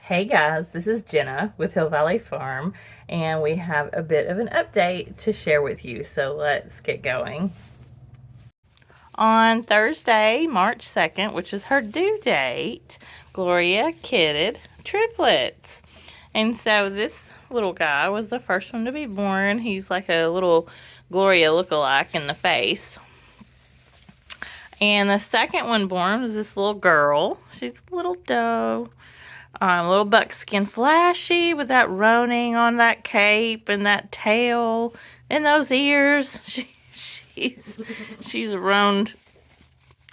Hey guys, this is Jenna with Hill Valley Farm, and we have a bit of an update to share with you. So let's get going. On Thursday, March 2nd, which is her due date, Gloria kidded triplets. And so this little guy was the first one to be born. He's like a little Gloria lookalike in the face. And the second one born was this little girl. She's a little doe. Little buckskin flashy with that roning on that cape and that tail and those ears. She's roaned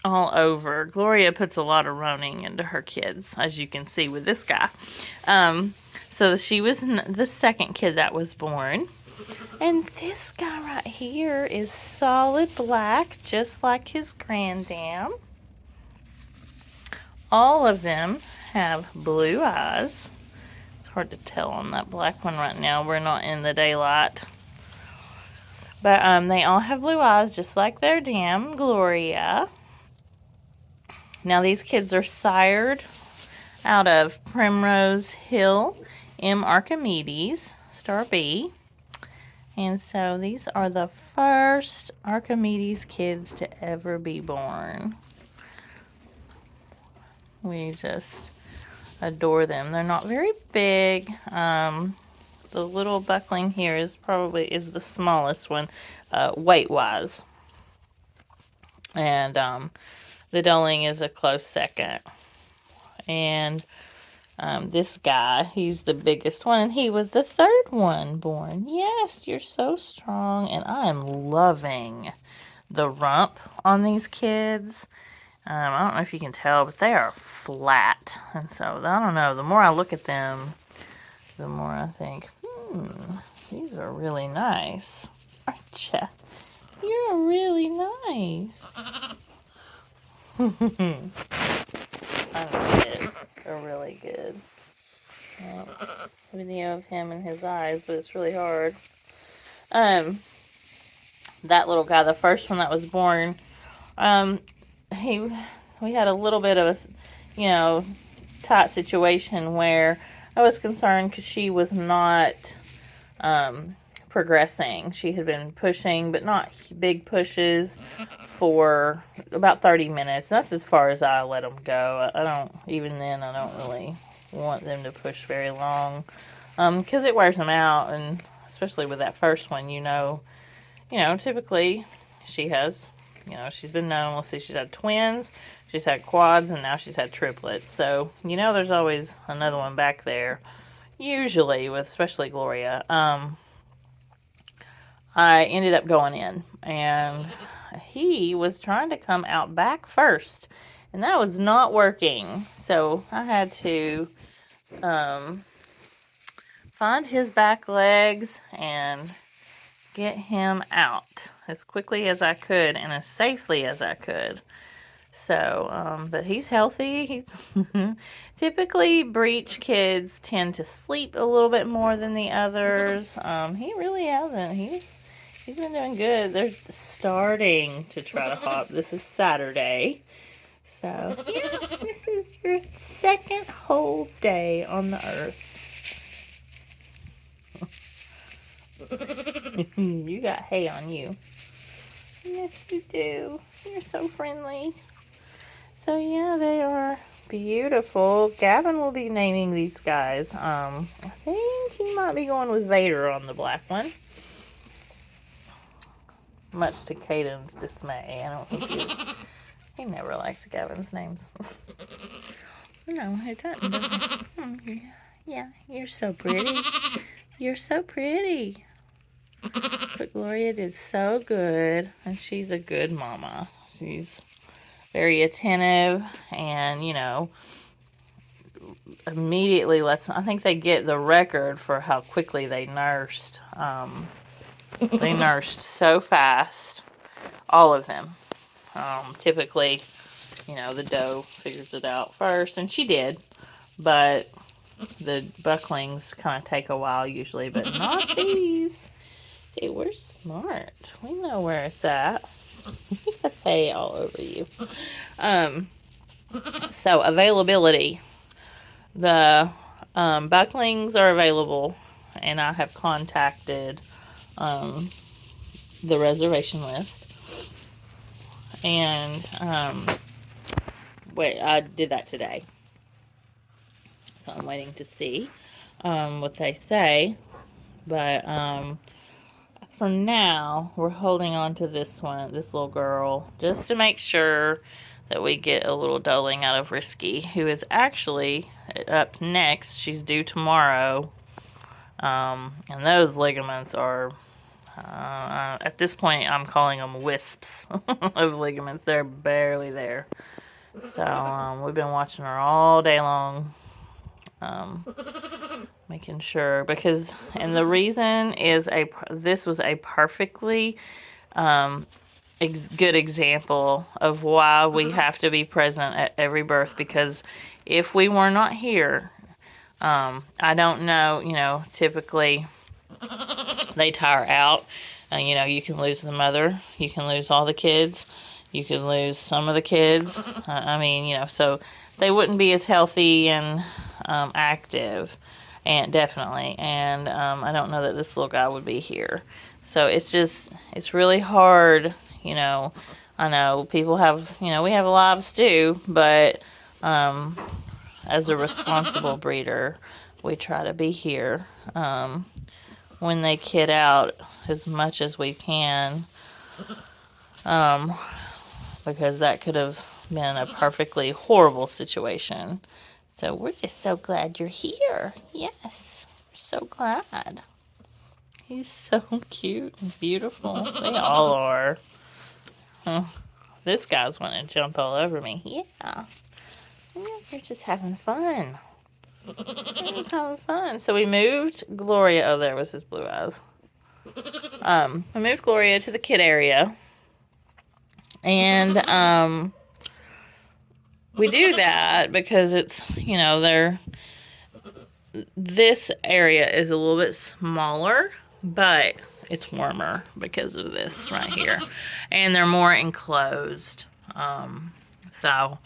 all over. Gloria puts a lot of roning into her kids, as you can see with this guy. So she was the second kid that was born. And this guy right here is solid black, just like his granddam. All of them have blue eyes. It's hard to tell on that black one right now. We're not in the daylight. But they all have blue eyes, just like their dam, Gloria. Now these kids are sired out of Primrose Hill, M. Archimedes, star B. And so these are the first Archimedes kids to ever be born. We just adore them. They're not very big. The little buckling here is the smallest one, weight-wise. And the doeling is a close second. And this guy, he's the biggest one, and he was the third one born. Yes, you're so strong, and I am loving the rump on these kids. I don't know if you can tell, but they are flat. And so, I don't know, the more I look at them, the more I think, these are really nice. Aren't ya? You're really nice. I like it. They're really good. Video of him and his eyes, but it's really hard. That little guy, the first one that was born, we had a little bit of a, tight situation where I was concerned because she was not progressing. She had been pushing, but not big pushes, for about 30 minutes. That's as far as I let them go. I don't really want them to push very long, because it wears them out, and especially with that first one, typically she has, she's been known, let's see, she's had twins, she's had quads, and now she's had triplets. So, there's always another one back there, usually, with especially Gloria. I ended up going in, and he was trying to come out back first, and that was not working. So I had to find his back legs and get him out as quickly as I could and as safely as I could. So, but he's healthy. He's typically breech kids tend to sleep a little bit more than the others. He really hasn't. He's been doing good. They're starting to try to hop. This is Saturday. So, yeah, this is your second whole day on the earth. You got hay on you. Yes, you do. You're so friendly. So, yeah, they are beautiful. Gavin will be naming these guys. I think he might be going with Vader on the black one. Much to Caden's dismay. I don't think he never likes Gavin's names. No, he doesn't. Yeah, you're so pretty. You're so pretty. But Gloria did so good, and she's a good mama. She's very attentive, and, immediately I think they get the record for how quickly they nursed. They nursed so fast, all of them. Typically, the doe figures it out first, and she did, but the bucklings kind of take a while usually, but not these. They were smart. We know where it's at. You have hay all over you. So availability. The Bucklings are available, and I have contacted the reservation list. And wait, I did that today. So I'm waiting to see what they say. But for now, we're holding on to this one, this little girl, just to make sure that we get a little doling out of Risky, who is actually up next. She's due tomorrow. And those ligaments are, at this point, I'm calling them wisps of ligaments. They're barely there. So we've been watching her all day long. Making sure, because, and the reason is this was a perfectly good example of why we have to be present at every birth, because if we were not here, I don't know, typically they tire out. You can lose the mother, you can lose all the kids, you can lose some of the kids. So they wouldn't be as healthy and active, and definitely. And I don't know that this little guy would be here. So it's really hard. I know people have, we have lives too, but as a responsible breeder, we try to be here when they kid out as much as we can, because that could have been a perfectly horrible situation. So we're just so glad you're here. Yes, we're so glad. He's so cute and beautiful. They all are. This guy's wanting to jump all over me. Yeah. You're just having fun. Just having fun. So we moved Gloria. Oh, there was his blue eyes. We moved Gloria to the kid area. And we do that because it's, this area is a little bit smaller, but it's warmer because of this right here. And they're more enclosed. So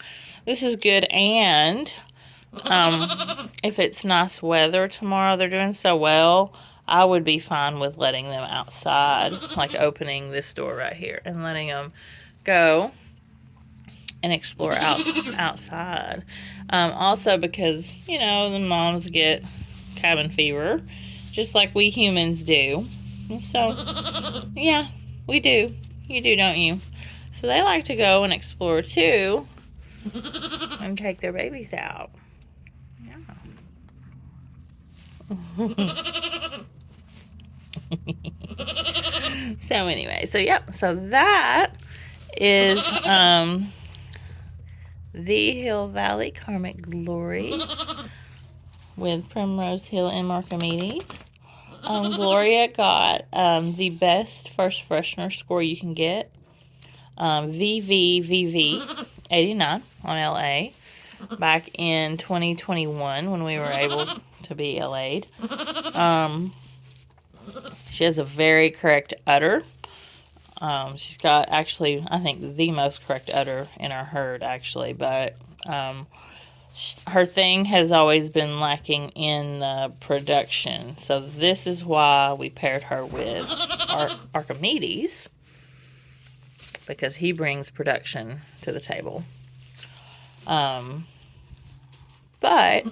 this is good. And if it's nice weather tomorrow, they're doing so well, I would be fine with letting them outside, like opening this door right here and letting them go and explore outside. Also because, the moms get cabin fever, just like we humans do. And so, yeah, we do. You do, don't you? So they like to go and explore too and take their babies out. So anyway, so that is the Hill Valley Karmic Glory with Primrose Hill and Archimedes. Gloria got the best first freshener score you can get, VVVV 89 on LA back in 2021 when we were able to be LA'd. She has a very correct udder. She's got, actually, I think the most correct udder in our herd, actually, but her thing has always been lacking in the production. So this is why we paired her with Archimedes, because he brings production to the table. But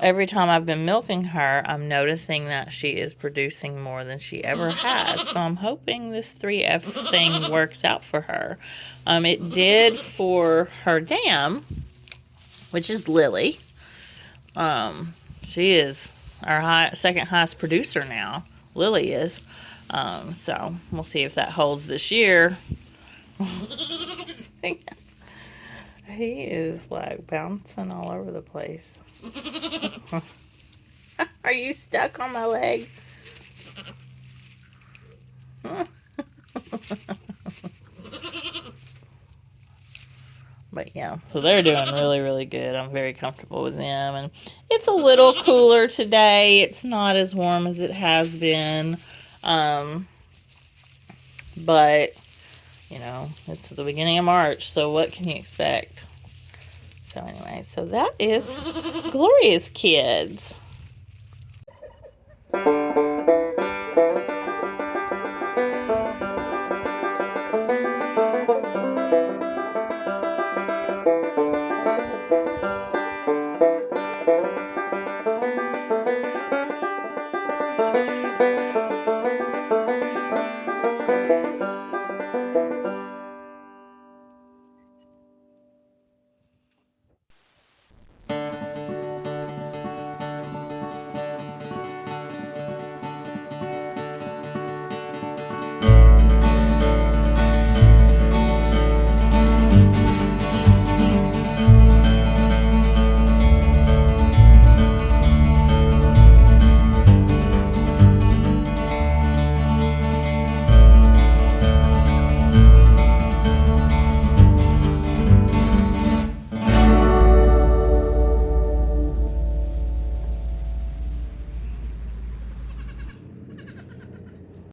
every time I've been milking her, I'm noticing that she is producing more than she ever has. So I'm hoping this 3F thing works out for her. It did for her dam, which is Lily. She is our second highest producer now. Lily is. So we'll see if that holds this year. He is like bouncing all over the place. Are you stuck on my leg? But yeah, so they're doing really, really good. I'm very comfortable with them. And it's a little cooler today. It's not as warm as it has been. But, it's the beginning of March, so what can you expect? So anyway, so that is Gloria's kids.